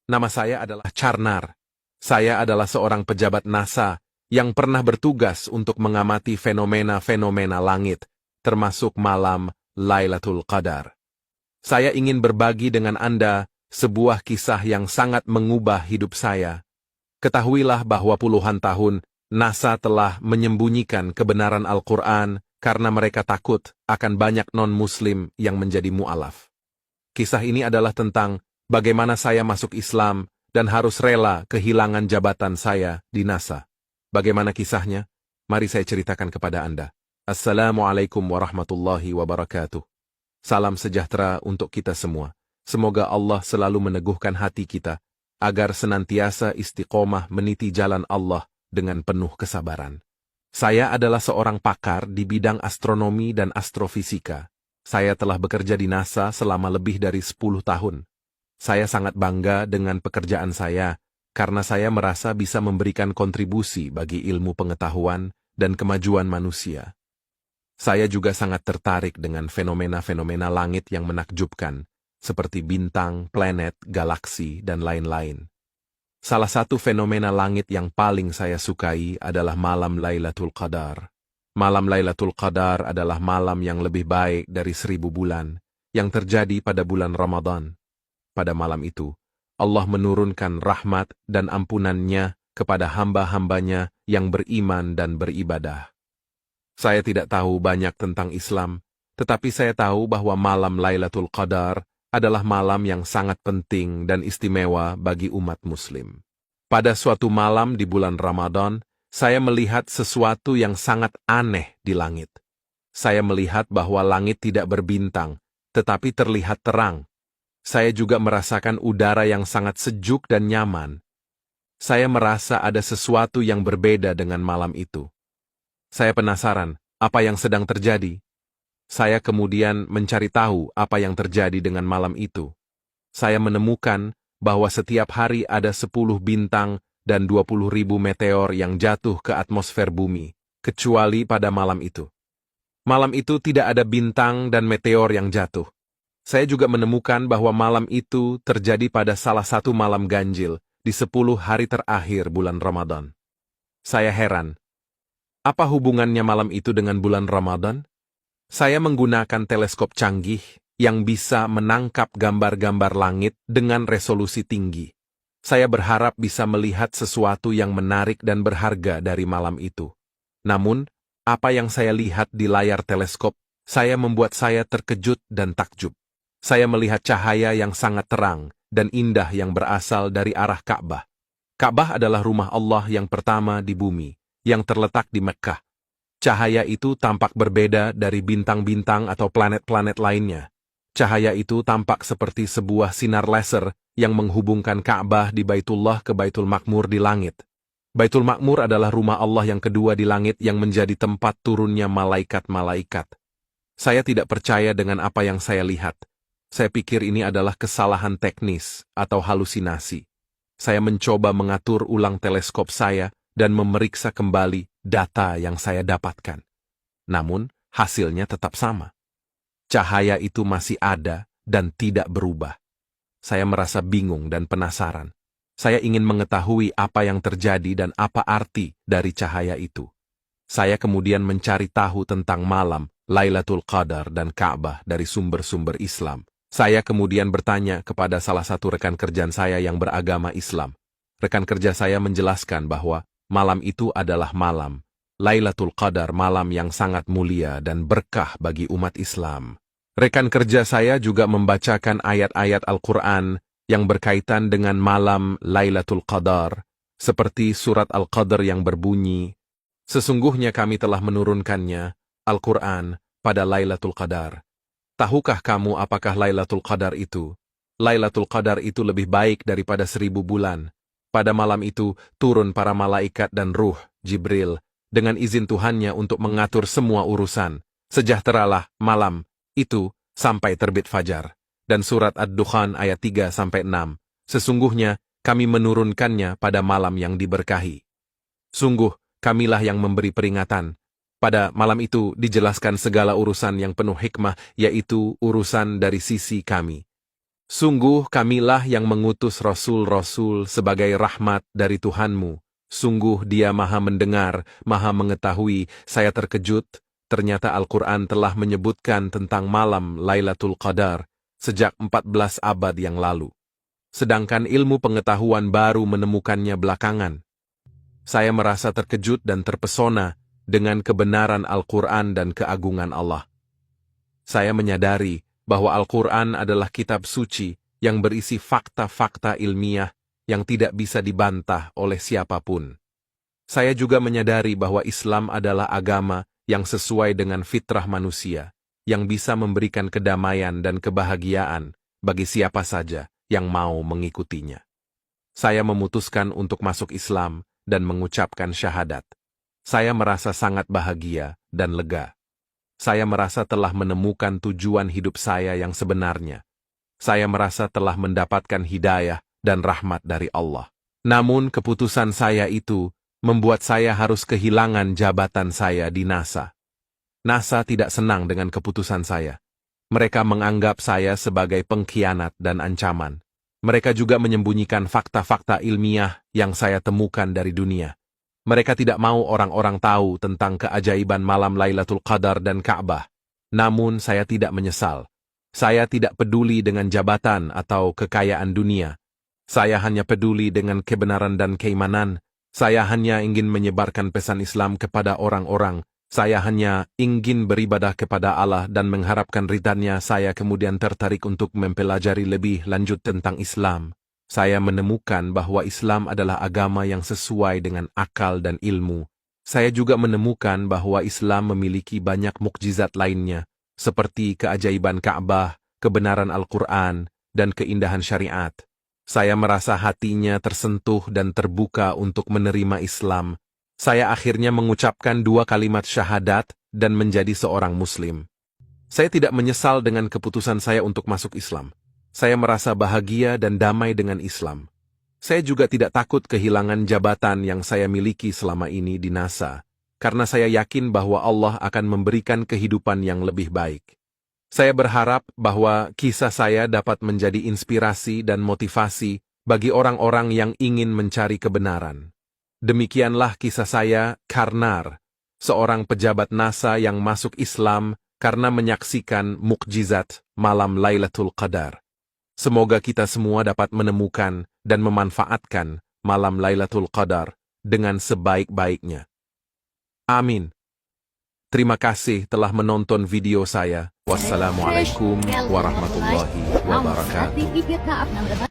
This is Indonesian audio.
Nama saya adalah Charnar. Saya adalah seorang pejabat NASA yang pernah bertugas untuk mengamati fenomena-fenomena langit, termasuk malam Lailatul Qadar. Saya ingin berbagi dengan Anda sebuah kisah yang sangat mengubah hidup saya. Ketahuilah bahwa puluhan tahun NASA telah menyembunyikan kebenaran Al-Quran karena mereka takut akan banyak non-Muslim yang menjadi mu'alaf. Kisah ini adalah tentang bagaimana saya masuk Islam dan harus rela kehilangan jabatan saya di NASA. Bagaimana kisahnya? Mari saya ceritakan kepada Anda. Assalamualaikum warahmatullahi wabarakatuh. Salam sejahtera untuk kita semua. Semoga Allah selalu meneguhkan hati kita, agar senantiasa istiqomah meniti jalan Allah dengan penuh kesabaran. Saya adalah seorang pakar di bidang astronomi dan astrofisika. Saya telah bekerja di NASA selama lebih dari 10 tahun. Saya sangat bangga dengan pekerjaan saya, karena saya merasa bisa memberikan kontribusi bagi ilmu pengetahuan dan kemajuan manusia. Saya juga sangat tertarik dengan fenomena-fenomena langit yang menakjubkan, seperti bintang, planet, galaksi, dan lain-lain. Salah satu fenomena langit yang paling saya sukai adalah malam Lailatul Qadar. Malam Lailatul Qadar adalah malam yang lebih baik dari 1000 bulan, yang terjadi pada bulan Ramadan. Pada malam itu, Allah menurunkan rahmat dan ampunannya kepada hamba-hambanya yang beriman dan beribadah. Saya tidak tahu banyak tentang Islam, tetapi saya tahu bahwa malam Lailatul Qadar adalah malam yang sangat penting dan istimewa bagi umat Muslim. Pada suatu malam di bulan Ramadan, saya melihat sesuatu yang sangat aneh di langit. Saya melihat bahwa langit tidak berbintang, tetapi terlihat terang. Saya juga merasakan udara yang sangat sejuk dan nyaman. Saya merasa ada sesuatu yang berbeda dengan malam itu. Saya penasaran, apa yang sedang terjadi? Saya kemudian mencari tahu apa yang terjadi dengan malam itu. Saya menemukan bahwa setiap hari ada 10 bintang dan 20.000 meteor yang jatuh ke atmosfer bumi, kecuali pada malam itu. Malam itu tidak ada bintang dan meteor yang jatuh. Saya juga menemukan bahwa malam itu terjadi pada salah satu malam ganjil di 10 hari terakhir bulan Ramadan. Saya heran. Apa hubungannya malam itu dengan bulan Ramadan? Saya menggunakan teleskop canggih yang bisa menangkap gambar-gambar langit dengan resolusi tinggi. Saya berharap bisa melihat sesuatu yang menarik dan berharga dari malam itu. Namun, apa yang saya lihat di layar teleskop, membuat saya terkejut dan takjub. Saya melihat cahaya yang sangat terang dan indah yang berasal dari arah Ka'bah. Ka'bah adalah rumah Allah yang pertama di bumi, yang terletak di Mekkah. Cahaya itu tampak berbeda dari bintang-bintang atau planet-planet lainnya. Cahaya itu tampak seperti sebuah sinar laser yang menghubungkan Ka'bah di Baitullah ke Baitul Ma'mur di langit. Baitul Ma'mur adalah rumah Allah yang kedua di langit yang menjadi tempat turunnya malaikat-malaikat. Saya tidak percaya dengan apa yang saya lihat. Saya pikir ini adalah kesalahan teknis atau halusinasi. Saya mencoba mengatur ulang teleskop saya dan memeriksa kembali data yang saya dapatkan. Namun, hasilnya tetap sama. Cahaya itu masih ada dan tidak berubah. Saya merasa bingung dan penasaran. Saya ingin mengetahui apa yang terjadi dan apa arti dari cahaya itu. Saya kemudian mencari tahu tentang malam Lailatul Qadar dan Ka'bah dari sumber-sumber Islam. Saya kemudian bertanya kepada salah satu rekan kerja saya yang beragama Islam. Rekan kerja saya menjelaskan bahwa malam itu adalah malam Lailatul Qadar, malam yang sangat mulia dan berkah bagi umat Islam. Rekan kerja saya juga membacakan ayat-ayat Al-Quran yang berkaitan dengan malam Lailatul Qadar, seperti surat Al-Qadr yang berbunyi, "Sesungguhnya kami telah menurunkannya, Al-Quran, pada Lailatul Qadar. Tahukah kamu apakah Lailatul Qadar itu? Lailatul Qadar itu lebih baik daripada 1000 bulan. Pada malam itu turun para malaikat dan ruh, Jibril, dengan izin Tuhannya untuk mengatur semua urusan. Sejahteralah malam itu sampai terbit fajar." Dan surat Ad-Dukhan ayat 3-6. "Sesungguhnya kami menurunkannya pada malam yang diberkahi. Sungguh, kamilah yang memberi peringatan. Pada malam itu dijelaskan segala urusan yang penuh hikmah, yaitu urusan dari sisi kami. Sungguh kamilah yang mengutus Rasul-Rasul sebagai rahmat dari Tuhanmu. Sungguh dia maha mendengar, maha mengetahui. Saya terkejut, ternyata Al-Quran telah menyebutkan tentang malam Lailatul Qadar sejak 14 abad yang lalu. Sedangkan ilmu pengetahuan baru menemukannya belakangan. Saya merasa terkejut dan terpesona dengan kebenaran Al-Quran dan keagungan Allah. Saya menyadari bahwa Al-Quran adalah kitab suci yang berisi fakta-fakta ilmiah yang tidak bisa dibantah oleh siapapun. Saya juga menyadari bahwa Islam adalah agama yang sesuai dengan fitrah manusia, yang bisa memberikan kedamaian dan kebahagiaan bagi siapa saja yang mau mengikutinya. Saya memutuskan untuk masuk Islam dan mengucapkan syahadat. Saya merasa sangat bahagia dan lega. Saya merasa telah menemukan tujuan hidup saya yang sebenarnya. Saya merasa telah mendapatkan hidayah dan rahmat dari Allah. Namun keputusan saya itu membuat saya harus kehilangan jabatan saya di NASA. NASA tidak senang dengan keputusan saya. Mereka menganggap saya sebagai pengkhianat dan ancaman. Mereka juga menyembunyikan fakta-fakta ilmiah yang saya temukan dari dunia. Mereka tidak mau orang-orang tahu tentang keajaiban malam Lailatul Qadar dan Ka'bah. Namun saya tidak menyesal. Saya tidak peduli dengan jabatan atau kekayaan dunia. Saya hanya peduli dengan kebenaran dan keimanan. Saya hanya ingin menyebarkan pesan Islam kepada orang-orang. Saya hanya ingin beribadah kepada Allah dan mengharapkan ridha-Nya. Saya kemudian tertarik untuk mempelajari lebih lanjut tentang Islam. Saya menemukan bahwa Islam adalah agama yang sesuai dengan akal dan ilmu. Saya juga menemukan bahwa Islam memiliki banyak mukjizat lainnya, seperti keajaiban Ka'bah, kebenaran Al-Quran, dan keindahan syariat. Saya merasa hatinya tersentuh dan terbuka untuk menerima Islam. Saya akhirnya mengucapkan 2 kalimat syahadat dan menjadi seorang Muslim. Saya tidak menyesal dengan keputusan saya untuk masuk Islam. Saya merasa bahagia dan damai dengan Islam. Saya juga tidak takut kehilangan jabatan yang saya miliki selama ini di NASA, karena saya yakin bahwa Allah akan memberikan kehidupan yang lebih baik. Saya berharap bahwa kisah saya dapat menjadi inspirasi dan motivasi bagi orang-orang yang ingin mencari kebenaran. Demikianlah kisah saya, Karnar, seorang pejabat NASA yang masuk Islam karena menyaksikan mukjizat malam Lailatul Qadar. Semoga kita semua dapat menemukan dan memanfaatkan malam Lailatul Qadar dengan sebaik-baiknya. Amin. Terima kasih telah menonton video saya. Wassalamualaikum warahmatullahi wabarakatuh.